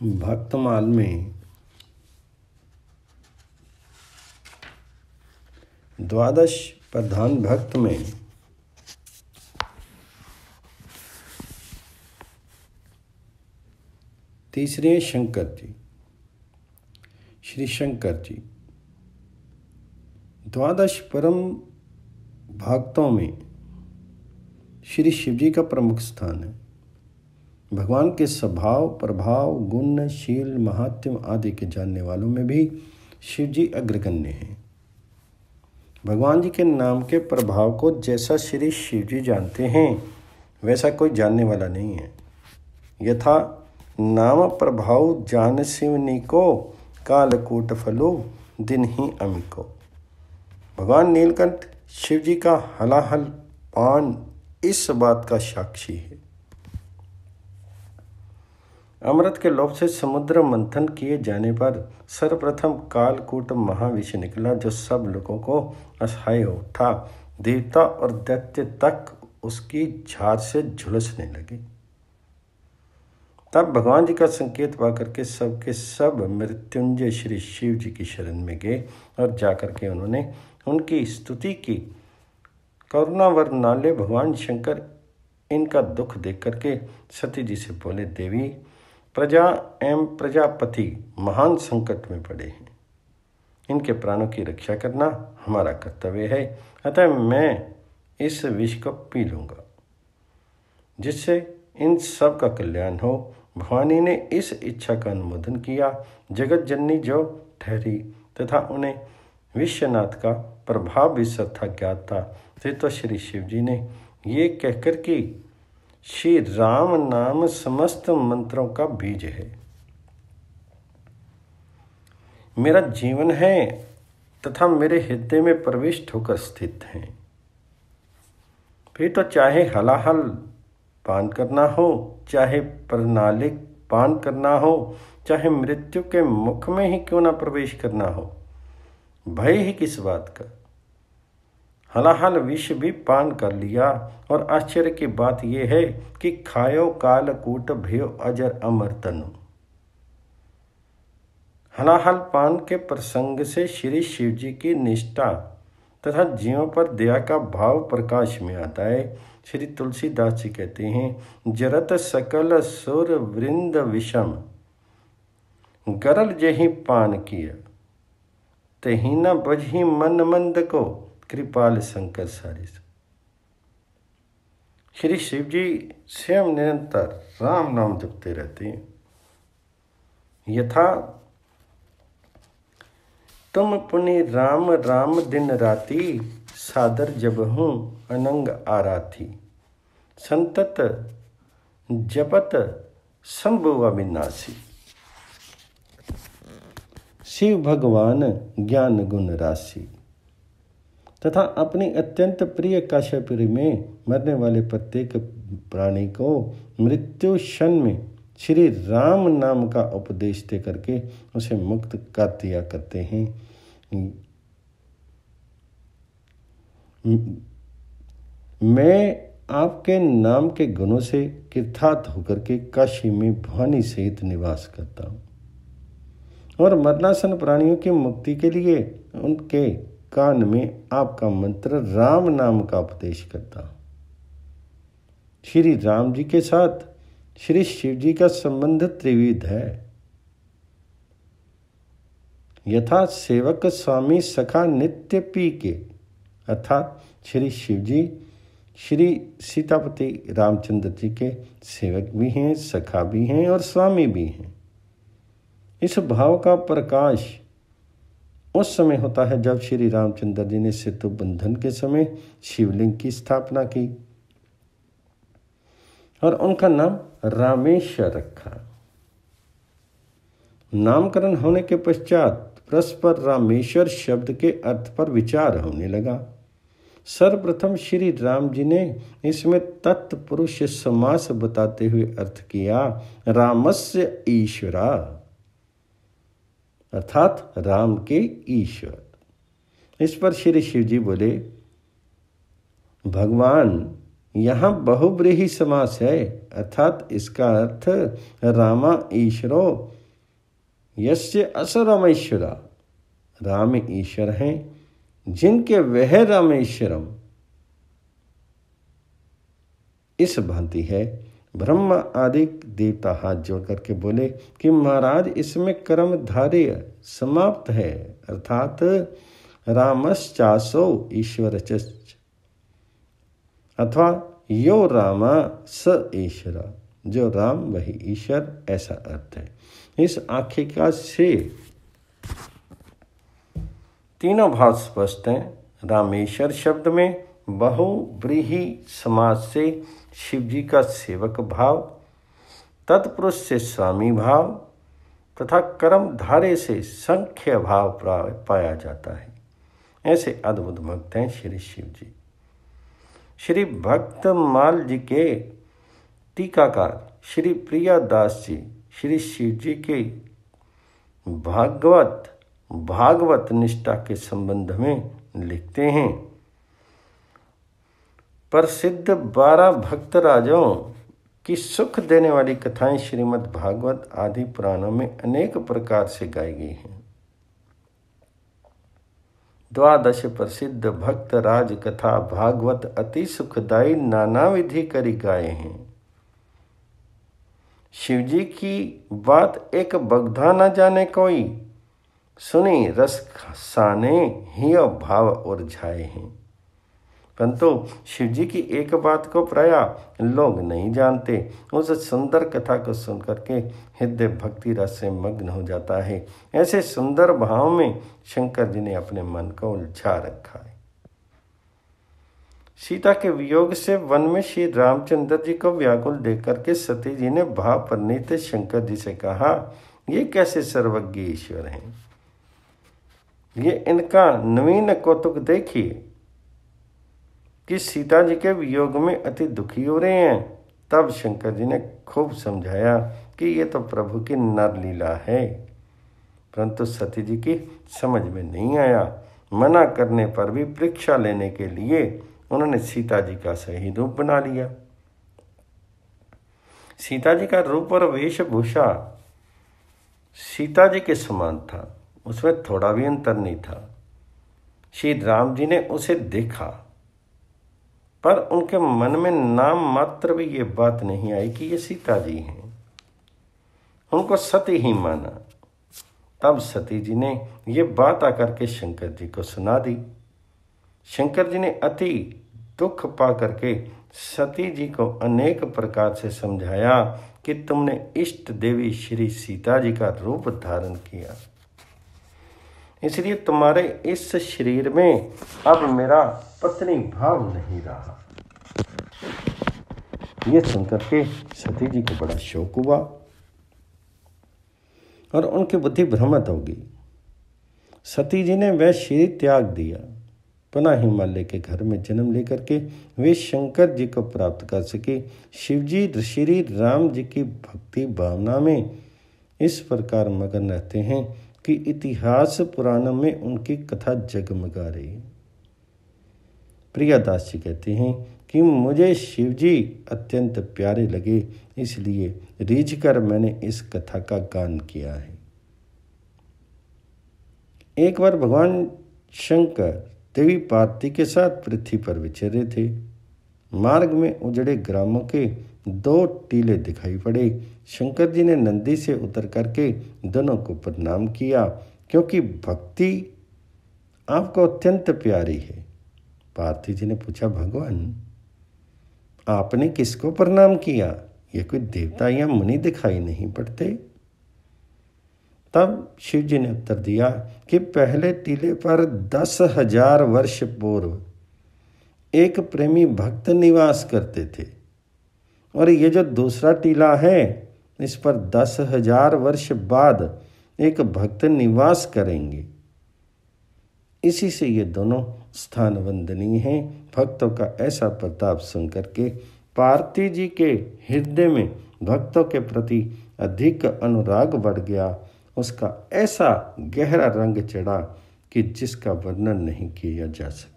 भक्तमाल में द्वादश प्रधान भक्त में तीसरे शंकर जी, श्री शंकर जी। द्वादश परम भक्तों में श्री शिव जी का प्रमुख स्थान है। भगवान के स्वभाव, प्रभाव, गुण, शील, महात्म्य आदि के जानने वालों में भी शिव जी अग्रगण्य हैं। भगवान जी के नाम के प्रभाव को जैसा श्री शिव जी जानते हैं वैसा कोई जानने वाला नहीं है। यथा नाम प्रभाव जान शिवनी को, कालकूट फलो दिन ही अमिको। भगवान नीलकंठ शिव जी का हलाहल पान इस बात का साक्षी है। अमृत के लोभ से समुद्र मंथन किए जाने पर सर्वप्रथम कालकूट महाविष निकला, जो सब लोगों को असहाय उठा। देवता और दैत्य तक उसकी झार से झुलसने लगे। तब भगवान जी का संकेत पाकर के सबके सब मृत्युंजय श्री शिव जी की शरण में गए और जाकर के उन्होंने उनकी स्तुति की। करुणा वर्णाले भगवान शंकर इनका दुख देख करके सती जी से बोले, देवी, प्रजा एवं प्रजापति महान संकट में पड़े हैं। इनके प्राणों की रक्षा करना हमारा कर्तव्य है। अतः मैं इस विष को पी लूँगा, जिससे इन सब का कल्याण हो। भवानी ने इस इच्छा का अनुमोदन किया। जगत जननी जो ठहरी तथा उन्हें विश्वनाथ का प्रभाव भी सर्था ज्ञात था, तो श्री शिव जी ने ये कहकर कि श्री राम नाम समस्त मंत्रों का बीज है, मेरा जीवन है तथा मेरे हृदय में प्रविष्ट होकर स्थित है। फिर तो चाहे हलाहल पान करना हो, चाहे प्रणालिक पान करना हो, चाहे मृत्यु के मुख में ही क्यों ना प्रवेश करना हो, भय ही किस बात का। हलाहल विष भी पान कर लिया और आश्चर्य की बात यह है कि खायो कालकूट भयो अजर अमर तनु। हलाहल पान के प्रसंग से श्री शिव जी की निष्ठा तथा जीवों पर दया का भाव प्रकाश में आता है। श्री तुलसीदास जी कहते हैं, जरत सकल सुर वृंद विषम, गरल जही पान किया, तही न बजही मन मंद को, कृपाल शंकर सारिस। श्री शिव जी स्वयं निरंतर राम नाम जपते रहते हैं। यथा तुम पुनि राम राम दिन राती, सादर जब हूँ अनंग आराथी। संतत जपत शंभु अविनाशी, शिव भगवान ज्ञान गुण राशि। तथा अपनी अत्यंत प्रिय काश्यपुरी में मरने वाले प्रत्येक प्राणी को मृत्यु क्षण में श्री राम नाम का उपदेश दे करके उसे मुक्त कर दिया करते हैं। मैं आपके नाम के गुणों से कृतार्थ होकर के काशी में भवानी सहित निवास करता हूँ और मरणासन प्राणियों की मुक्ति के लिए उनके कान में आपका मंत्र राम नाम का उपदेश करता हूँ। श्री राम जी के साथ श्री शिव जी का संबंध त्रिविध है। यथा सेवक स्वामी सखा नित्य पी के, अर्थात श्री शिव जी श्री सीतापति रामचंद्र जी के सेवक भी हैं, सखा भी हैं और स्वामी भी हैं। इस भाव का प्रकाश उस समय होता है जब श्री रामचंद्र जी ने सेतु बंधन के समय शिवलिंग की स्थापना की और उनका नाम रामेश्वर रखा। नामकरण होने के पश्चात परस्पर रामेश्वर शब्द के अर्थ पर विचार होने लगा। सर्वप्रथम श्री राम जी ने इसमें तत्पुरुष समास बताते हुए अर्थ किया, रामस्य ईश्वरा, अर्थात राम के ईश्वर। इस पर श्री शिव जी बोले, भगवान यहाँ बहुब्रीहि समास है, अर्थात इसका अर्थ रामा ईश्वरो यस्य असुरमेश्वरा, राम ईश्वर हैं जिनके वह रामेश्वरम। इस भांति है। ब्रह्मा आदि देवता हाथ जोड़ करके बोले कि महाराज इसमें कर्मधारय समाप्त है, अर्थात रामश्चासो ईश्वर अथवा यो रामा स ईश्वरा, जो राम वही ईश्वर, ऐसा अर्थ है। इस आख्यायिका से तीनों भाव स्पष्ट हैं। रामेश्वर शब्द में बहुब्रीहि समास से शिव जी का सेवक भाव, तत्पुरुष से स्वामी भाव तथा कर्मधारे से संख्य भाव पाया जाता है। ऐसे अद्भुत भक्त हैं श्री शिव जी। श्री भक्तमाल जी के टीकाकार श्री प्रियादास जी श्री शिव जी के भागवत निष्ठा के संबंध में लिखते हैं। प्रसिद्ध 12 भक्त राजाओं की सुख देने वाली कथाएं श्रीमद् भागवत आदि पुराणों में अनेक प्रकार से गाई गई हैं। 12 प्रसिद्ध भक्त राज कथा भागवत अति सुखदायी नाना विधि करी गाए हैं। शिव जी की बात एक बगधा न जाने कोई, सुनी रस साने ही भाव और झाए हैं। परंतु शिव जी की एक बात को प्राय लोग नहीं जानते। उस सुंदर कथा को सुनकर के हृदय भक्ति रस से मग्न हो जाता है। ऐसे सुंदर भाव में शंकर जी ने अपने मन को उलझा रखा है। सीता के वियोग से वन में श्री रामचंद्र जी को व्याकुल देख करके सती जी ने भाव परिणीत शंकर जी से कहा, ये कैसे सर्वज्ञ ईश्वर हैं, ये इनका नवीन कौतुक देखिए कि सीता जी के वियोग में अति दुखी हो रहे हैं। तब शंकर जी ने खूब समझाया कि ये तो प्रभु की नर लीला है, परंतु सती जी की समझ में नहीं आया। मना करने पर भी परीक्षा लेने के लिए उन्होंने सीता जी का सही रूप बना लिया। सीता जी का रूप और वेशभूषा सीता जी के समान था, उसमें थोड़ा भी अंतर नहीं था। श्री राम जी ने उसे देखा, पर उनके मन में नाम मात्र भी ये बात नहीं आई कि ये सीता जी हैं। उनको सती ही माना। तब सती जी ने ये बात आकर के शंकर जी को सुना दी। शंकर जी ने अति दुख पा करके सती जी को अनेक प्रकार से समझाया कि तुमने इष्ट देवी श्री सीता जी का रूप धारण किया, इसलिए तुम्हारे इस शरीर में अब मेरा पत्नी भाव नहीं रहा। ये सुनकर के सती जी को बड़ा शोक हुआ और उनकी बुद्धि भ्रमित हो गई। सती जी ने वह शरीर त्याग दिया। पुनः हिमालय के घर में जन्म लेकर के वे शंकर जी को प्राप्त कर सके। शिव जी श्री राम जी की भक्ति भावना में इस प्रकार मगन रहते हैं कि इतिहास पुराणों में उनकी कथा जगमगा रही है। प्रियादास जी कहते हैं कि मुझे शिव जी अत्यंत प्यारे लगे, इसलिए रीझ कर मैंने इस कथा का गान किया है। एक बार भगवान शंकर देवी पार्वती के साथ पृथ्वी पर विचर रहे थे। मार्ग में उजड़े ग्रामों के 2 टीले दिखाई पड़े। शंकर जी ने नंदी से उतर करके दोनों को प्रणाम किया, क्योंकि भक्ति आपको अत्यंत प्यारी है। पार्वती जी ने पूछा, भगवान आपने किसको प्रणाम किया? ये कोई देवता या मुनि दिखाई नहीं पड़ते। तब शिव जी ने उत्तर दिया कि पहले टीले पर 10,000 वर्ष पूर्व एक प्रेमी भक्त निवास करते थे, और ये जो दूसरा टीला है इस पर 10,000 वर्ष बाद एक भक्त निवास करेंगे। इसी से ये दोनों स्थान वंदनीय हैं। भक्तों का ऐसा प्रताप सुनकर के पार्वती जी के हृदय में भक्तों के प्रति अधिक अनुराग बढ़ गया। उसका ऐसा गहरा रंग चढ़ा कि जिसका वर्णन नहीं किया जा सकता।